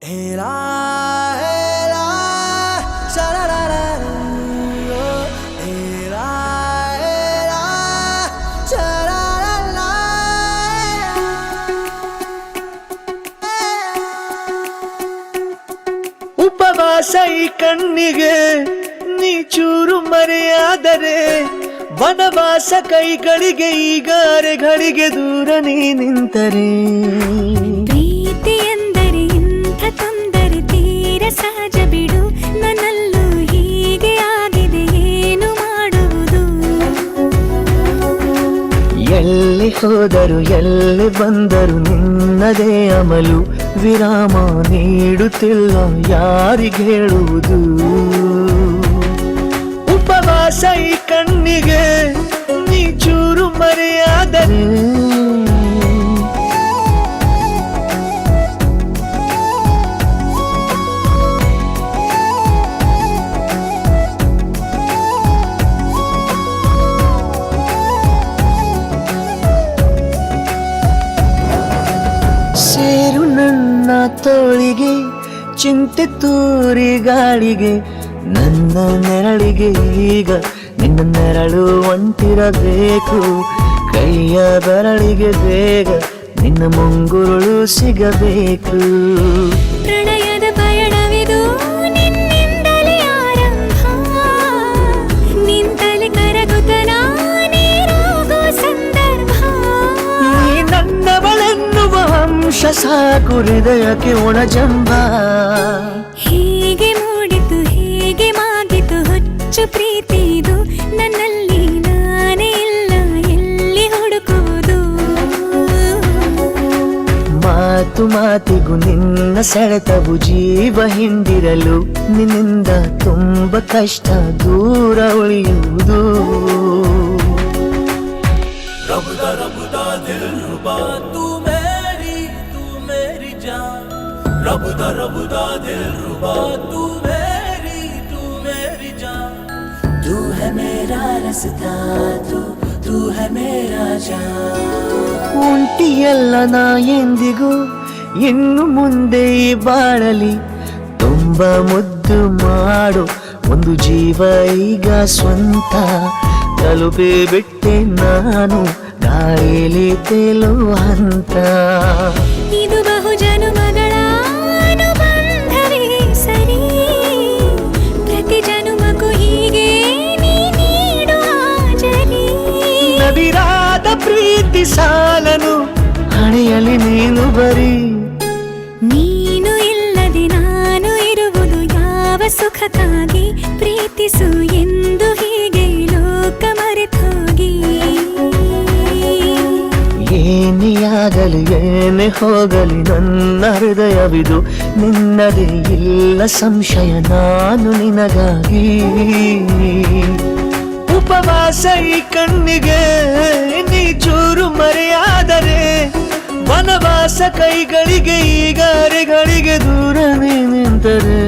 Ela, ela, sha-la-la-la-la, oh. Ela, ela, sha-la-la-la, ಉಪವಾಸ ಈ ಕಣ್ಣಿಗೆ ನೀ ಚೂರು ಮರೆಯಾದರೆ ವನವಾಸ ಕೈಗಳಿಗೆ ಈಗ ಅರೆಗಳಿಗೆ ದೂರ ನೀ ನಿಂತರೆ ಪ್ರೀತಿ ಎಂದರೆ ಇಂಥ ತೊಂದರೆ ತೀರ ಸಹಜ ಬಿಡು ನನ್ನಲ್ಲೂ ಹೀಗೆ ಆಗಿದೆ ಏನು ಮಾಡುವುದು ಎಲ್ಲಿ ಹೋದರು ಎಲ್ಲಿ ಬಂದರು ನಿನ್ನದೇ ಅಮಲು ವಿರಾಮ ನೀಡುತ್ತಿಲ್ಲ ಯಾರಿಗೆ ಹೇಳುವುದು ಉಪವಾಸ ಈ ಕಣ್ಣಿಗೆ ನೀ ಚೂರು ಮರೆಯಾದರೆ ಸೇರು ನನ್ನ ತೋಳಿಗೆ ಚಿಂತೆ ತೂರಿ ಗಾಳಿಗೆ ನನ್ನ ನೆರಳಿಗೆ ಈಗ ನಿನ್ನ ನೆರಳು ಒಂಟಿರಬೇಕು ಕೈಯ ಬೆರಳಿಗೆ ಬೇಗ ನಿನ್ನ ಮುಂಗುರುಳು ಸಿಗಬೇಕು ಪ್ರಣಯದ ಪಯಣವಿದು ನಿನ್ನಿಂದಲೇ ಆರಂಭ ನಿಂತಲೇ ಕರಗುತ್ತ ನಾನೇರಾಗೋ ಸಂದರ್ಭ ನೀ ನನ್ನವಳೆನ್ನುವ ಅಂಶ ಸಾಕು ಹೃದಯಕ್ಕೆ ಒಣಜಂಬ ಹೀಗೆ ಮೂಡಿತು ಹೀಗೆ ಮಾಗಿತು ಹುಚ್ಚು ಪ್ರೀತಿದು ನನ್ನಲ್ಲಿ ನಾನೇ ಇಲ್ಲ ಎಲ್ಲಿ ಹುಡುಕುವುದು ಮಾತು ಮಾತಿಗೂ ನಿನ್ನ ಸೆಳೆತವು ಜೀವ ಹಿಂದಿರಲು ನಿನ್ನಿಂದ ತುಂಬ ಕಷ್ಟ ದೂರ ಉಳಿಯುವುದು रबदा रबदा दिल रुबा तू मेरी जान रबदा दिल रुबा तू मेरी जान तू है मेरा रास्ता तू है मेरा जान ಒಂಟಿಯಲ್ಲ ನಾ ಎಂದಿಗೂ ಇನ್ನು ಮುಂದೆ ಈ ಬಾಳಲಿ ತುಂಬ ಮುದ್ದು ಮಾಡು ಒಂದು ಜೀವ ಈಗ ಸ್ವಂತ ತಲುಪಿ ಬಿಟ್ಟೆ ನಾನು ಗಾಳಿಲಿ ತೇಲುವ ಹಂತ ಇದು ಬಹು ಜನುಮಗಳ ಅನುಬಂಧವೇ ಸರಿ ಪ್ರತಿ ಜನುಮಕ್ಕೂ ಹೀಗೆ ನೀ ನೀಡುವ ಜರಿ ನವಿರಾದ ಪ್ರೀತಿ ಸಾಲನು ಹಣೆಯಲ್ಲಿ ನೀನು ಬರೀ ನೀನು ಇಲ್ಲದೆ ನಾನು ಇರುವುದು ಯಾವ ಸುಖಕ್ಕಾಗಿ ಪ್ರೀತಿಸು ಎಂದು ಹೀಗೆ ಲೋಕ ಮರೆತೋಗಿ ಏನೇ ಆಗಲಿ ಏನೇ ಹೋಗಲಿ ನನ್ನ ಹೃದಯವಿದು ನಿನ್ನದೇ ಇಲ್ಲ ಸಂಶಯ ನಾನು ನಿನಗಾಗಿ ಉಪವಾಸ ಈ ಕಣ್ಣಿಗೆ ನೀ ಚೂರು ಮರೆಯಾದರೆ ವನವಾಸ ಕೈಗಳಿಗೆ ಈಗ ಅರೆಗಳಿಗೆ ದೂರ ನೀ ನಿಂತರೆ